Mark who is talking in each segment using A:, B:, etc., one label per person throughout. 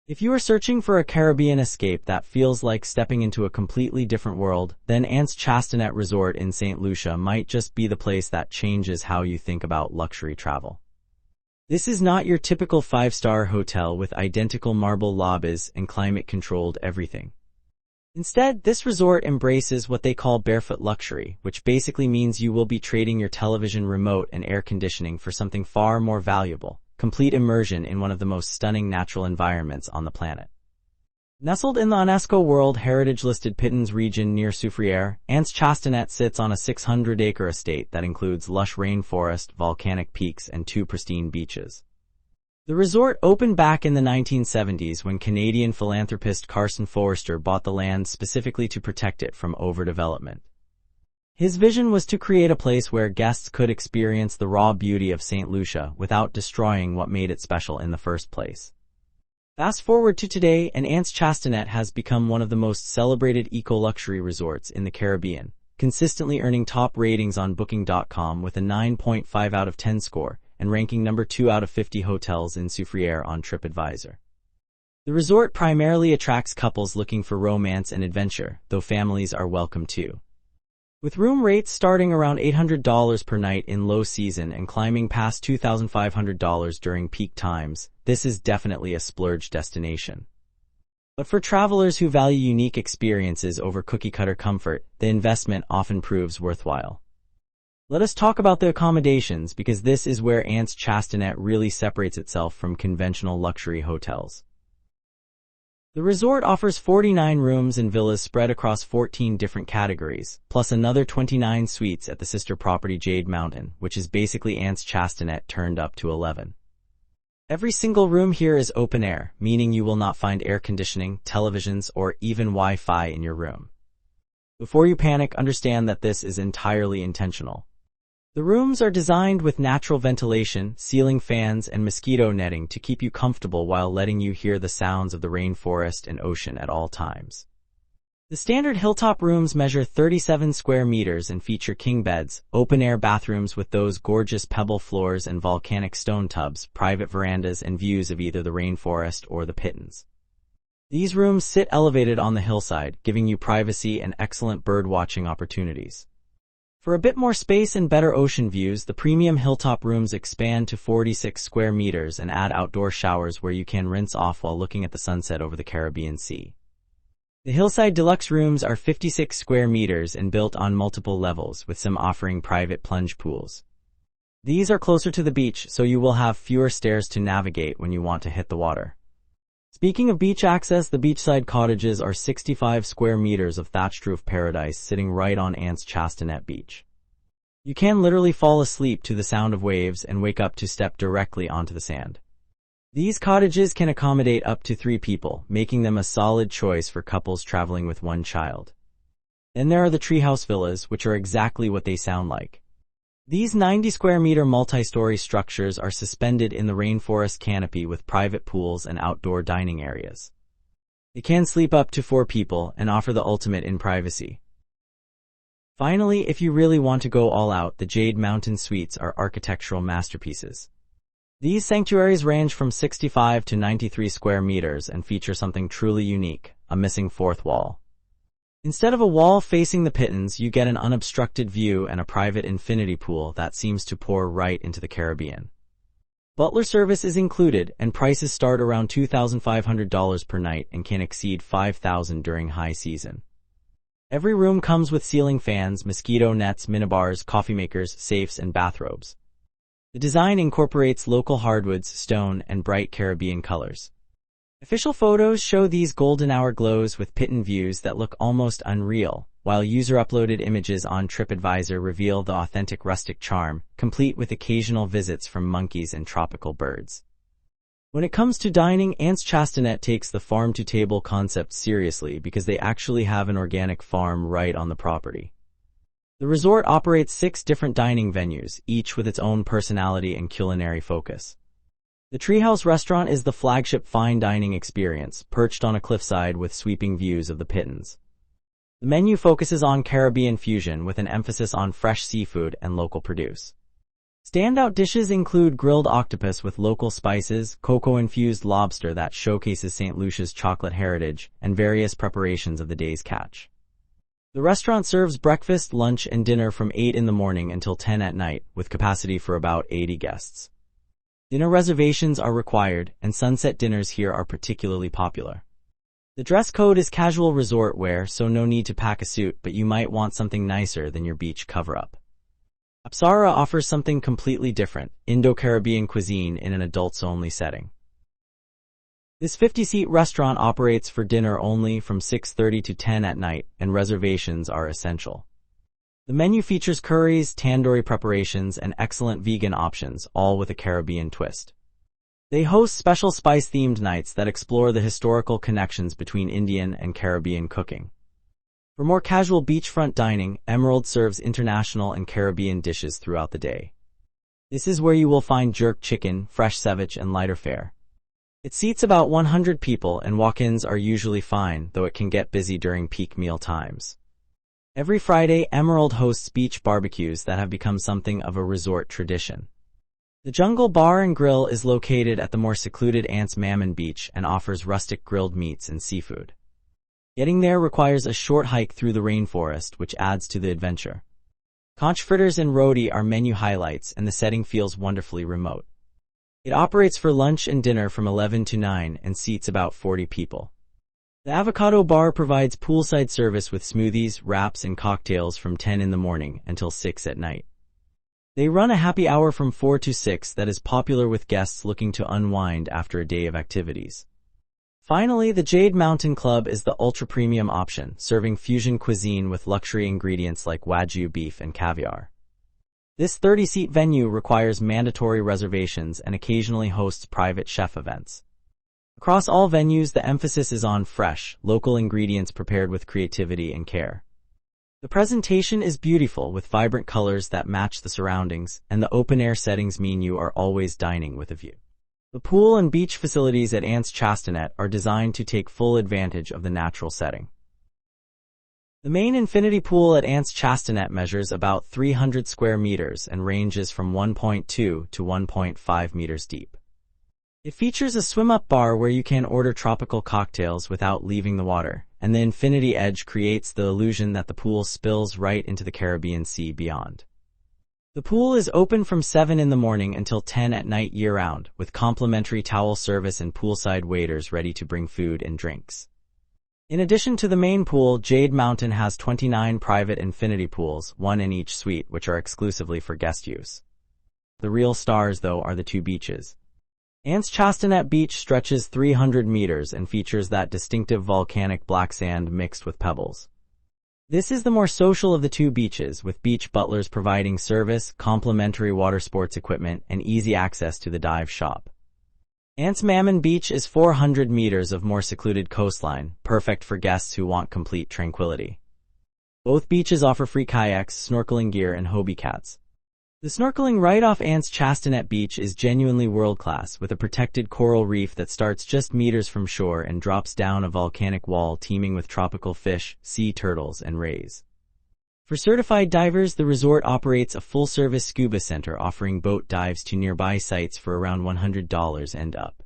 A: If you are searching for a Caribbean escape that feels like stepping into a completely different world, then Anse Chastanet Resort in St. Lucia might just be the place that changes how you think about luxury travel. This is not your typical 5-star hotel with identical marble lobbies and climate-controlled everything. Instead, this resort embraces what they call barefoot luxury, which basically means you will be trading your television remote and air conditioning for something far more valuable: complete immersion in one of the most stunning natural environments on the planet. Nestled in the UNESCO World Heritage-listed Pitons region near Soufriere, Anse Chastanet sits on a 600-acre estate that includes lush rainforest, volcanic peaks, and 2 pristine beaches. The resort opened back in the 1970s when Canadian philanthropist Carson Forrester bought the land specifically to protect it from overdevelopment. His vision was to create a place where guests could experience the raw beauty of St. Lucia without destroying what made it special in the first place. Fast forward to today, and Anse Chastanet has become one of the most celebrated eco-luxury resorts in the Caribbean, consistently earning top ratings on Booking.com with a 9.5 out of 10 score and ranking number 2 out of 50 hotels in Soufriere on TripAdvisor. The resort primarily attracts couples looking for romance and adventure, though families are welcome too. With room rates starting around $800 per night in low season and climbing past $2,500 during peak times, this is definitely a splurge destination. But for travelers who value unique experiences over cookie-cutter comfort, the investment often proves worthwhile. Let us talk about the accommodations, because this is where Anse Chastanet really separates itself from conventional luxury hotels. The resort offers 49 rooms and villas spread across 14 different categories, plus another 29 suites at the sister property Jade Mountain, which is basically Anse Chastanet turned up to 11. Every single room here is open air, meaning you will not find air conditioning, televisions, or even Wi-Fi in your room. Before you panic, understand that this is entirely intentional. The rooms are designed with natural ventilation, ceiling fans, and mosquito netting to keep you comfortable while letting you hear the sounds of the rainforest and ocean at all times. The standard Hilltop rooms measure 37 square meters and feature king beds, open-air bathrooms with those gorgeous pebble floors and volcanic stone tubs, private verandas, and views of either the rainforest or the Pitons. These rooms sit elevated on the hillside, giving you privacy and excellent bird-watching opportunities. For a bit more space and better ocean views, the premium Hilltop rooms expand to 46 square meters and add outdoor showers where you can rinse off while looking at the sunset over the Caribbean Sea. The Hillside Deluxe rooms are 56 square meters and built on multiple levels, with some offering private plunge pools. These are closer to the beach, so you will have fewer stairs to navigate when you want to hit the water. Speaking of beach access, the beachside cottages are 65 square meters of thatched roof paradise sitting right on Anse Chastanet Beach. You can literally fall asleep to the sound of waves and wake up to step directly onto the sand. These cottages can accommodate up to 3 people, making them a solid choice for couples traveling with 1 child. Then there are the Treehouse villas, which are exactly what they sound like. These 90 square meter multi-story structures are suspended in the rainforest canopy with private pools and outdoor dining areas. They can sleep up to 4 people and offer the ultimate in privacy. Finally, if you really want to go all out, the Jade Mountain Suites are architectural masterpieces. These sanctuaries range from 65 to 93 square meters and feature something truly unique: a missing 4th wall. Instead of a wall facing the Pitons, you get an unobstructed view and a private infinity pool that seems to pour right into the Caribbean. Butler service is included, and prices start around $2,500 per night and can exceed $5,000 during high season. Every room comes with ceiling fans, mosquito nets, minibars, coffee makers, safes, and bathrobes. The design incorporates local hardwoods, stone, and bright Caribbean colors. Official photos show these golden hour glows with Piton views that look almost unreal, while user-uploaded images on TripAdvisor reveal the authentic rustic charm, complete with occasional visits from monkeys and tropical birds. When it comes to dining, Anse Chastanet takes the farm-to-table concept seriously because they actually have an organic farm right on the property. The resort operates 6 different dining venues, each with its own personality and culinary focus. The Treehouse restaurant is the flagship fine dining experience, perched on a cliffside with sweeping views of the Pitons. The menu focuses on Caribbean fusion with an emphasis on fresh seafood and local produce. Standout dishes include grilled octopus with local spices, cocoa-infused lobster that showcases St. Lucia's chocolate heritage, and various preparations of the day's catch. The restaurant serves breakfast, lunch, and dinner from 8 in the morning until 10 at night, with capacity for about 80 guests. Dinner reservations are required, and sunset dinners here are particularly popular. The dress code is casual resort wear, so no need to pack a suit, but you might want something nicer than your beach cover-up. Apsara offers something completely different, Indo-Caribbean cuisine in an adults-only setting. This 50-seat restaurant operates for dinner only from 6:30 to 10 at night, and reservations are essential. The menu features curries, tandoori preparations, and excellent vegan options, all with a Caribbean twist. They host special spice-themed nights that explore the historical connections between Indian and Caribbean cooking. For more casual beachfront dining, Emerald serves international and Caribbean dishes throughout the day. This is where you will find jerk chicken, fresh ceviche, and lighter fare. It seats about 100 people, and walk-ins are usually fine, though it can get busy during peak meal times. Every Friday, Emerald hosts beach barbecues that have become something of a resort tradition. The Jungle Bar and Grill is located at the more secluded Anse Mamin beach and offers rustic grilled meats and seafood. Getting there requires a short hike through the rainforest, which adds to the adventure. Conch fritters and roti are menu highlights, and the setting feels wonderfully remote. It operates for lunch and dinner from 11 to 9 and seats about 40 people. The Avocado Bar provides poolside service with smoothies, wraps, and cocktails from 10 in the morning until 6 at night. They run a happy hour from 4 to 6 that is popular with guests looking to unwind after a day of activities. Finally, the Jade Mountain Club is the ultra-premium option, serving fusion cuisine with luxury ingredients like Wagyu beef and caviar. This 30-seat venue requires mandatory reservations and occasionally hosts private chef events. Across all venues, the emphasis is on fresh, local ingredients prepared with creativity and care. The presentation is beautiful with vibrant colors that match the surroundings, and the open-air settings mean you are always dining with a view. The pool and beach facilities at Anse Chastanet are designed to take full advantage of the natural setting. The main infinity pool at Anse Chastanet measures about 300 square meters and ranges from 1.2 to 1.5 meters deep. It features a swim-up bar where you can order tropical cocktails without leaving the water, and the infinity edge creates the illusion that the pool spills right into the Caribbean Sea beyond. The pool is open from 7 in the morning until 10 at night year-round, with complimentary towel service and poolside waiters ready to bring food and drinks. In addition to the main pool, Jade Mountain has 29 private infinity pools, one in each suite, which are exclusively for guest use. The real stars, though, are the two beaches. Anse Chastanet Beach stretches 300 meters and features that distinctive volcanic black sand mixed with pebbles. This is the more social of the two beaches, with beach butlers providing service, complimentary water sports equipment, and easy access to the dive shop. Anse Mamin Beach is 400 meters of more secluded coastline, perfect for guests who want complete tranquility. Both beaches offer free kayaks, snorkeling gear, and Hobie cats. The snorkeling right off Anse Chastanet Beach is genuinely world-class, with a protected coral reef that starts just meters from shore and drops down a volcanic wall teeming with tropical fish, sea turtles, and rays. For certified divers, the resort operates a full-service scuba center offering boat dives to nearby sites for around $100 and up.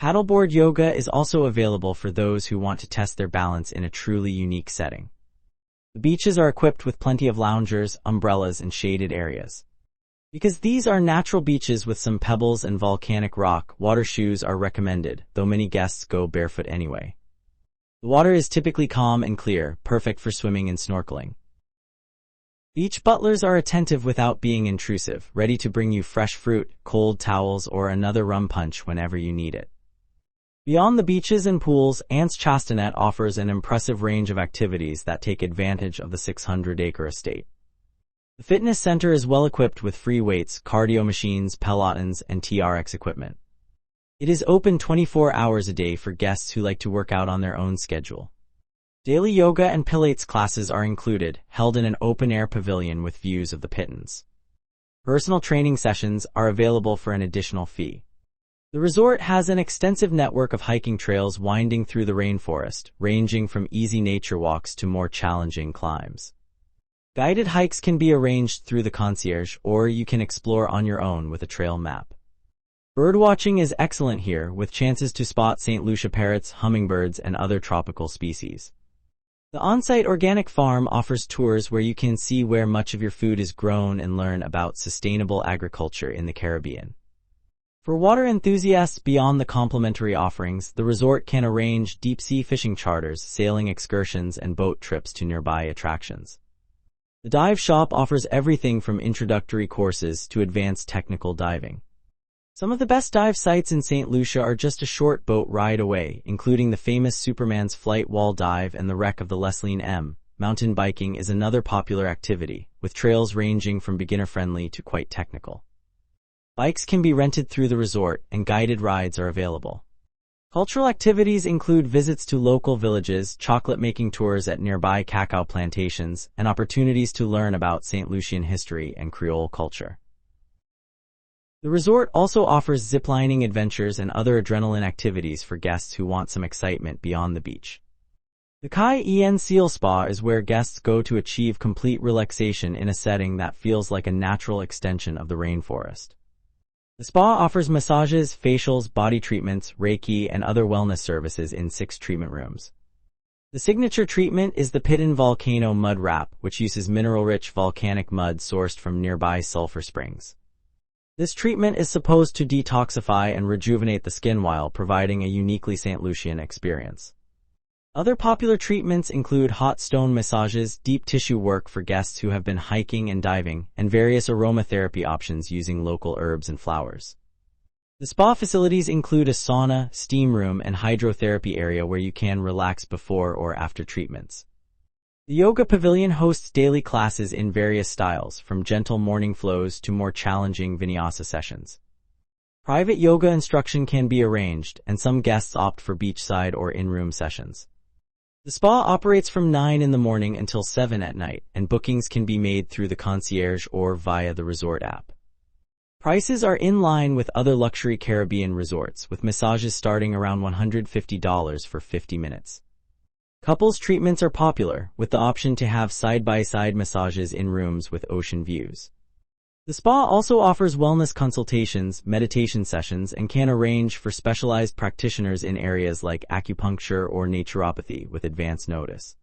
A: Paddleboard yoga is also available for those who want to test their balance in a truly unique setting. The beaches are equipped with plenty of loungers, umbrellas, and shaded areas. Because these are natural beaches with some pebbles and volcanic rock, water shoes are recommended, though many guests go barefoot anyway. The water is typically calm and clear, perfect for swimming and snorkeling. Beach butlers are attentive without being intrusive, ready to bring you fresh fruit, cold towels, or another rum punch whenever you need it. Beyond the beaches and pools, Anse Chastanet offers an impressive range of activities that take advantage of the 600-acre estate. The fitness center is well equipped with free weights, cardio machines, Pelotons, and TRX equipment. It is open 24 hours a day for guests who like to work out on their own schedule. Daily yoga and Pilates classes are included, held in an open-air pavilion with views of the Pitons. Personal training sessions are available for an additional fee. The resort has an extensive network of hiking trails winding through the rainforest, ranging from easy nature walks to more challenging climbs. Guided hikes can be arranged through the concierge, or you can explore on your own with a trail map. Birdwatching is excellent here, with chances to spot St. Lucia parrots, hummingbirds, and other tropical species. The on-site organic farm offers tours where you can see where much of your food is grown and learn about sustainable agriculture in the Caribbean. For water enthusiasts beyond the complimentary offerings, the resort can arrange deep-sea fishing charters, sailing excursions, and boat trips to nearby attractions. The dive shop offers everything from introductory courses to advanced technical diving. Some of the best dive sites in St. Lucia are just a short boat ride away, including the famous Superman's Flight Wall Dive and the wreck of the Lesline M. Mountain biking is another popular activity, with trails ranging from beginner-friendly to quite technical. Bikes can be rented through the resort, and guided rides are available. Cultural activities include visits to local villages, chocolate-making tours at nearby cacao plantations, and opportunities to learn about St. Lucian history and Creole culture. The resort also offers ziplining adventures and other adrenaline activities for guests who want some excitement beyond the beach. The Ciel Spa is where guests go to achieve complete relaxation in a setting that feels like a natural extension of the rainforest. The spa offers massages, facials, body treatments, Reiki, and other wellness services in 6 treatment rooms. The signature treatment is the Pitons volcano mud wrap, which uses mineral-rich volcanic mud sourced from nearby sulfur springs. This treatment is supposed to detoxify and rejuvenate the skin while providing a uniquely St. Lucian experience. Other popular treatments include hot stone massages, deep tissue work for guests who have been hiking and diving, and various aromatherapy options using local herbs and flowers. The spa facilities include a sauna, steam room, and hydrotherapy area where you can relax before or after treatments. The yoga pavilion hosts daily classes in various styles, from gentle morning flows to more challenging vinyasa sessions. Private yoga instruction can be arranged, and some guests opt for beachside or in-room sessions. The spa operates from 9 in the morning until 7 at night, and bookings can be made through the concierge or via the resort app. Prices are in line with other luxury Caribbean resorts, with massages starting around $150 for 50 minutes. Couples treatments are popular, with the option to have side-by-side massages in rooms with ocean views. The spa also offers wellness consultations, meditation sessions, and can arrange for specialized practitioners in areas like acupuncture or naturopathy with advance notice.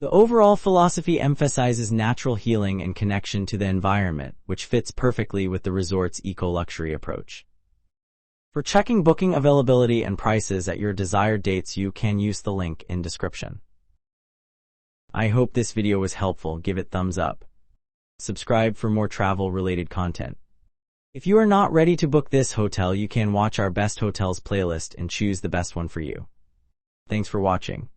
A: The overall philosophy emphasizes natural healing and connection to the environment, which fits perfectly with the resort's eco-luxury approach. For checking booking availability and prices at your desired dates, you can use the link in description. I hope this video was helpful. Give it thumbs up. Subscribe for more travel-related content. If you are not ready to book this hotel, you can watch our best hotels playlist and choose the best one for you. Thanks for watching.